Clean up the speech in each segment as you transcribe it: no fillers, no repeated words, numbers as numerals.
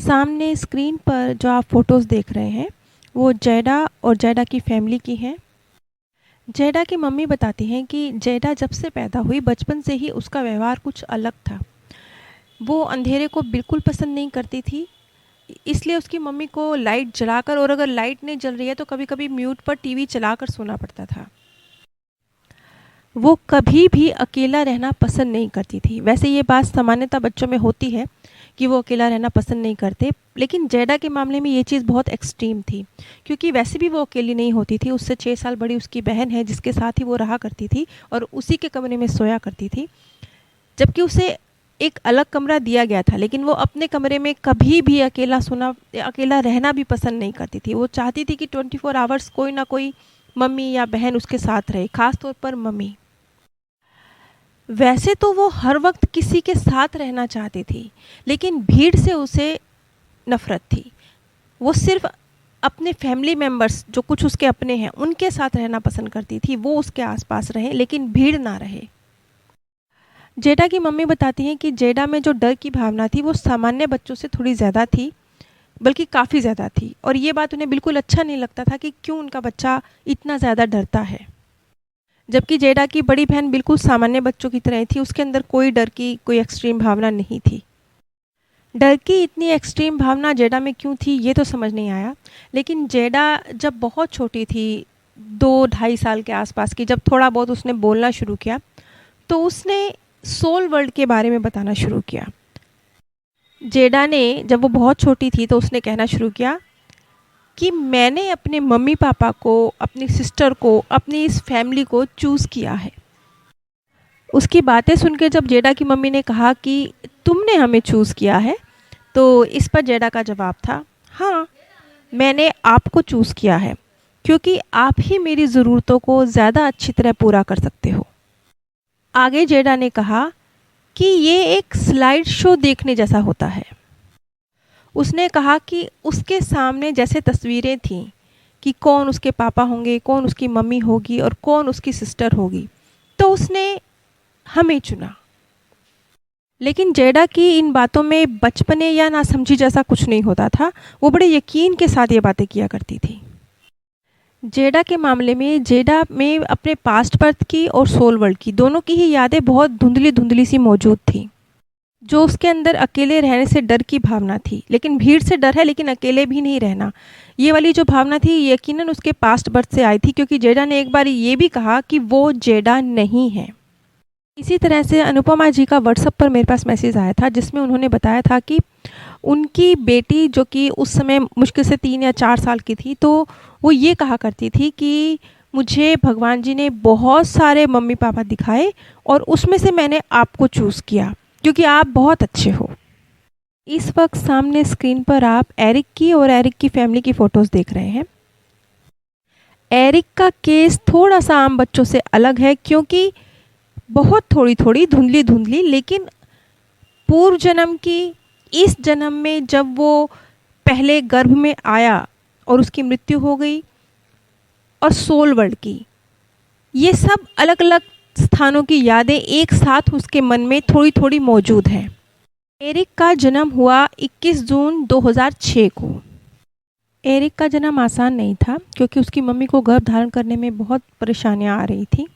सामने स्क्रीन पर जो आप फ़ोटोज़ देख रहे हैं, वो जैडा और जैडा की फ़ैमिली की हैं। जैडा की मम्मी बताती हैं कि जैडा जब से पैदा हुई बचपन से ही उसका व्यवहार कुछ अलग था। वो अंधेरे को बिल्कुल पसंद नहीं करती थी, इसलिए उसकी मम्मी को लाइट जलाकर और अगर लाइट नहीं जल रही है तो कभी-कभी म्यूट पर टीवी चलाकर सोना पड़ता था। वो कभी भी अकेला रहना पसंद नहीं करती थी। वैसे ये बात सामान्यतः बच्चों में होती है कि वो अकेला रहना पसंद नहीं करते, लेकिन जैडा के मामले में ये चीज़ बहुत एक्सट्रीम थी, क्योंकि वैसे भी वो अकेली नहीं होती थी। उससे 6 साल बड़ी उसकी बहन है जिसके साथ ही वो रहा करती थी और उसी के कमरे में सोया करती थी। जबकि उसे एक अलग कमरा दिया गया था, लेकिन वो अपने कमरे में कभी भी अकेला रहना भी पसंद नहीं करती थी। वो चाहती थी कि 24 आवर्स कोई ना कोई मम्मी या बहन उसके साथ रहे, ख़ास तौर पर मम्मी। वैसे तो वो हर वक्त किसी के साथ रहना चाहती थी, लेकिन भीड़ से उसे नफ़रत थी। वो सिर्फ़ अपने फैमिली मेंबर्स जो कुछ उसके अपने हैं, उनके साथ रहना पसंद करती थी। वो उसके आस-पास रहें, लेकिन भीड़ ना रहे। जेडा की मम्मी बताती हैं कि जेडा में जो डर की भावना थी, वो सामान्य बच्चों से थोड़ी ज़्यादा थी, बल्कि काफ़ी ज़्यादा थी। और ये बात उन्हें बिल्कुल अच्छा नहीं लगता था कि क्यों उनका बच्चा इतना ज़्यादा डरता है। जबकि जेडा की बड़ी बहन बिल्कुल सामान्य बच्चों की तरह थी, उसके अंदर कोई डर की कोई एक्सट्रीम भावना नहीं थी। डर की इतनी एक्सट्रीम भावना जेडा में क्यों थी, ये तो समझ नहीं आया। लेकिन जेडा जब बहुत छोटी थी, 2 ढाई साल के आसपास की, जब थोड़ा बहुत उसने बोलना शुरू किया, तो उसने सोल वर्ल्ड के बारे में बताना शुरू किया। जेडा ने जब वो बहुत छोटी थी तो उसने कहना शुरू किया कि मैंने अपने मम्मी-पापा को, अपनी सिस्टर को, अपनी इस फैमिली को चूज़ किया है। उसकी बातें सुन के जब जेडा की मम्मी ने कहा कि तुमने हमें चूज़ किया है, तो इस पर जेडा का जवाब था, हाँ, मैंने आपको चूज़ किया है, क्योंकि आप ही मेरी ज़रूरतों को ज़्यादा अच्छी तरह पूरा कर सकते हो। आगे जेडा ने कहा कि ये एक स्लाइड शो देखने जैसा होता है। उसने कहा कि उसके सामने जैसे तस्वीरें थीं कि कौन उसके पापा होंगे, कौन उसकी मम्मी होगी और कौन उसकी सिस्टर होगी, तो उसने हमें चुना। लेकिन जेडा की इन बातों में बचपने या नासमझी जैसा कुछ नहीं होता था। वो बड़े यकीन के साथ ये बातें किया करती थी। जेडा के मामले में जेडा में अपने पास्ट बर्थ की और सोल वर्ल्ड की दोनों की ही यादें बहुत धुंधली-धुंधली सी मौजूद थी। जो उसके अंदर अकेले रहने से डर की भावना थी, लेकिन भीड़ से डर है, लेकिन अकेले भी नहीं रहना। ये वाली जो भावना थी यकीनन उसके पास्ट बर्थ से आई थी, क्योंकि जेडा ने एक बार ये भी कहा कि वो जेडा नहीं है। इसी तरह से अनुपमा जी का व्हाट्सएप पर मेरे पास मैसेज आया था, जिसमें उन्होंने बताया था कि उनकी बेटी जो कि उस समय मुश्किल से 3 या 4 साल की थी, तो वो ये कहा करती थी कि मुझे भगवान जी ने बहुत सारे मम्मी-पापा दिखाए और उसमें से मैंने आपको चूज़ किया, क्योंकि आप बहुत अच्छे हो। इस वक्त सामने स्क्रीन पर आप एरिक की और एरिक की फैमिली की फ़ोटोज़ देख रहे हैं। एरिक का केस थोड़ा-सा आम बच्चों से अलग है, क्योंकि बहुत थोड़ी-थोड़ी, धुंधली-धुंधली, लेकिन पूर्व जन्म की, इस जन्म में जब वो पहले गर्भ में आया और उसकी मृत्यु हो गई, और सोल वर्ल्ड की, ये सब अलग-अलग स्थानों की यादें एक साथ उसके मन में थोड़ी-थोड़ी मौजूद हैं। एरिक का जन्म हुआ 21 जून 2006 को। एरिक का जन्म आसान नहीं था, क्योंकि उसकी मम्मी को गर्भ धारण करने में बहुत परेशानियां आ रही थी।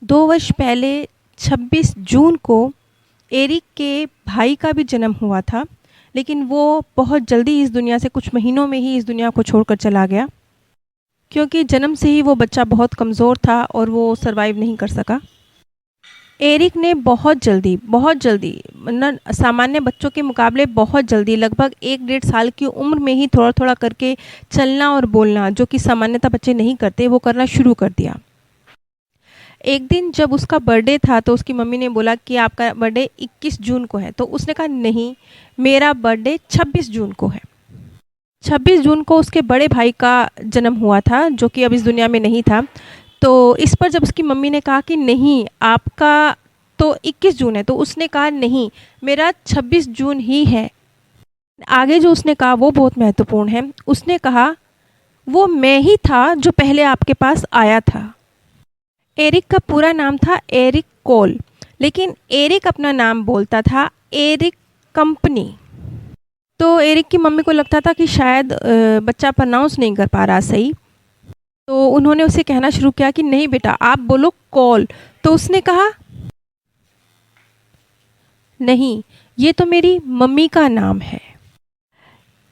2 वर्ष पहले 26 जून को एरिक के भाई का भी जन्म हुआ था, लेकिन वो बहुत जल्दी इस दुनिया से, कुछ महीनों में ही इस दुनिया को छोड़कर चला गया, क्योंकि जन्म से ही वो बच्चा बहुत कमज़ोर था और वो सर्वाइव नहीं कर सका। एरिक ने बहुत जल्दी सामान्य बच्चों के मुकाबले बहुत जल्दी, लगभग 1 डेढ़ साल की उम्र में ही थोड़ा-थोड़ा करके चलना और बोलना, जो कि सामान्यतः बच्चे नहीं करते, वो करना शुरू कर दिया। एक दिन जब उसका बर्थडे था तो उसकी मम्मी ने बोला कि आपका बर्थडे 21 जून को है, तो उसने कहा नहीं, मेरा बर्थडे 26 जून को है। 26 जून को उसके बड़े भाई का जन्म हुआ था, जो कि अब इस दुनिया में नहीं था। तो इस पर जब उसकी मम्मी ने कहा कि नहीं, आपका तो 21 जून है, तो उसने कहा नहीं, मेरा 26 जून ही है। आगे जो उसने कहा वो बहुत महत्वपूर्ण है। उसने कहा, वो मैं ही था जो पहले आपके पास आया था। एरिक का पूरा नाम था एरिक कोल, लेकिन एरिक अपना नाम बोलता था एरिक कंपनी। तो एरिक की मम्मी को लगता था कि शायद बच्चा प्रोनाउंस नहीं कर पा रहा सही। तो उन्होंने उसे कहना शुरू किया कि नहीं बेटा, आप बोलो कॉल। तो उसने कहा, नहीं, ये तो मेरी मम्मी का नाम है।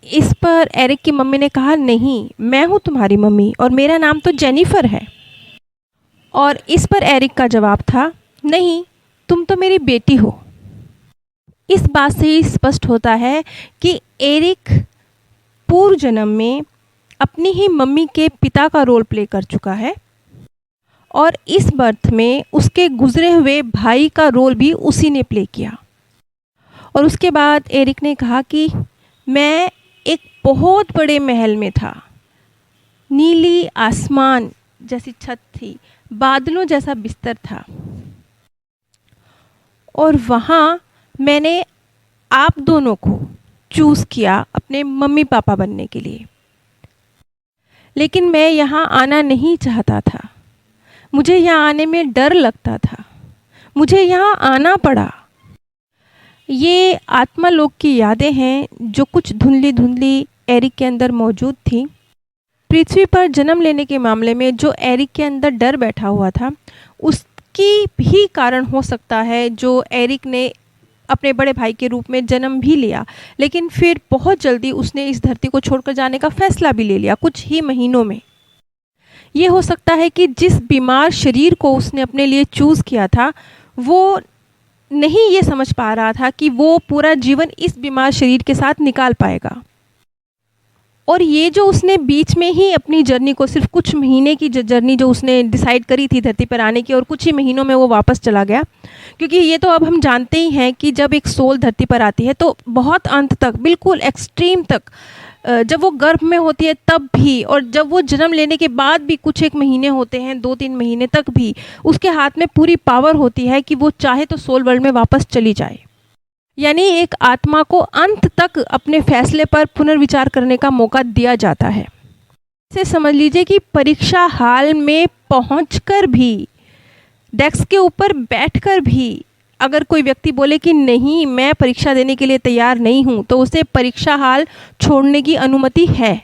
इस पर एरिक की मम्मी ने कहा, नहीं, मैं हूँ तुम्हारी मम्मी और मेरा नाम तो जेनिफर है। और इस पर एरिक का जवाब था, नहीं, तुम तो मेरी बेटी हो। इस बात से ही स्पष्ट होता है कि एरिक पूर्व जन्म में अपनी ही मम्मी के पिता का रोल प्ले कर चुका है और इस बर्थ में उसके गुजरे हुए भाई का रोल भी उसी ने प्ले किया। और उसके बाद एरिक ने कहा कि मैं एक बहुत बड़े महल में था, नीली आसमान जैसी छत थी, बादलों जैसा बिस्तर था और वहाँ मैंने आप दोनों को चूज़ किया अपने मम्मी पापा बनने के लिए। लेकिन मैं यहाँ आना नहीं चाहता था, मुझे यहाँ आने में डर लगता था, मुझे यहाँ आना पड़ा। ये आत्मा लोक की यादें हैं जो कुछ धुंधली धुंधली एरिक के अंदर मौजूद थी। पृथ्वी पर जन्म लेने के मामले में जो एरिक के अंदर डर बैठा हुआ था, उसकी भी कारण हो सकता है जो एरिक ने अपने बड़े भाई के रूप में जन्म भी लिया, लेकिन फिर बहुत जल्दी उसने इस धरती को छोड़कर जाने का फैसला भी ले लिया कुछ ही महीनों में। ये हो सकता है कि जिस बीमार शरीर को उसने अपने लिए चूज़ किया था, वो नहीं ये समझ पा रहा था कि वो पूरा जीवन इस बीमार शरीर के साथ निकाल पाएगा। और ये जो उसने बीच में ही अपनी जर्नी को, सिर्फ कुछ महीने की जर्नी जो उसने डिसाइड करी थी धरती पर आने की, और कुछ ही महीनों में वो वापस चला गया। क्योंकि ये तो अब हम जानते ही हैं कि जब एक सोल धरती पर आती है तो बहुत अंत तक, बिल्कुल एक्सट्रीम तक, जब वो गर्भ में होती है तब भी, और जब वो जन्म लेने के बाद भी कुछ एक महीने होते हैं, 2-3 महीने तक भी, उसके हाथ में पूरी पावर होती है कि वो चाहे तो सोल वर्ल्ड में वापस चली जाए। यानी एक आत्मा को अंत तक अपने फैसले पर पुनर्विचार करने का मौका दिया जाता है। इसे समझ लीजिए कि परीक्षा हाल में पहुंचकर भी, डेस्क के ऊपर बैठकर भी अगर कोई व्यक्ति बोले कि नहीं, मैं परीक्षा देने के लिए तैयार नहीं हूं, तो उसे परीक्षा हाल छोड़ने की अनुमति है।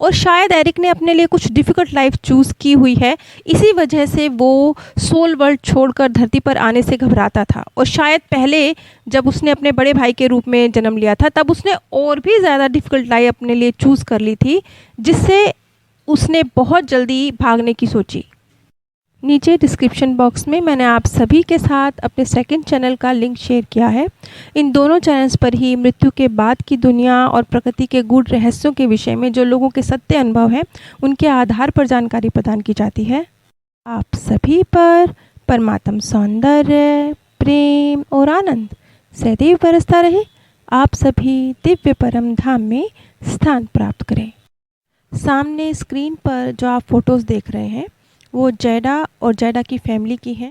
और शायद एरिक ने अपने लिए कुछ डिफ़िकल्ट लाइफ चूज़ की हुई है, इसी वजह से वो सोल वर्ल्ड छोड़कर धरती पर आने से घबराता था। और शायद पहले जब उसने अपने बड़े भाई के रूप में जन्म लिया था, तब उसने और भी ज़्यादा डिफ़िकल्ट लाइफ अपने लिए चूज़ कर ली थी, जिससे उसने बहुत जल्दी भागने की सोची। नीचे डिस्क्रिप्शन बॉक्स में मैंने आप सभी के साथ अपने सेकंड चैनल का लिंक शेयर किया है। इन दोनों चैनल्स पर ही मृत्यु के बाद की दुनिया और प्रकृति के गूढ़ रहस्यों के विषय में जो लोगों के सत्य अनुभव हैं, उनके आधार पर जानकारी प्रदान की जाती है। आप सभी पर परमात्म सौंदर्य, प्रेम और आनंद सदैव बरसता रहे। आप सभी दिव्य परम धाम में स्थान प्राप्त करें। सामने स्क्रीन पर जो आप फोटोज़ देख रहे हैं, वो जैडा और जैडा की फैमिली की हैं।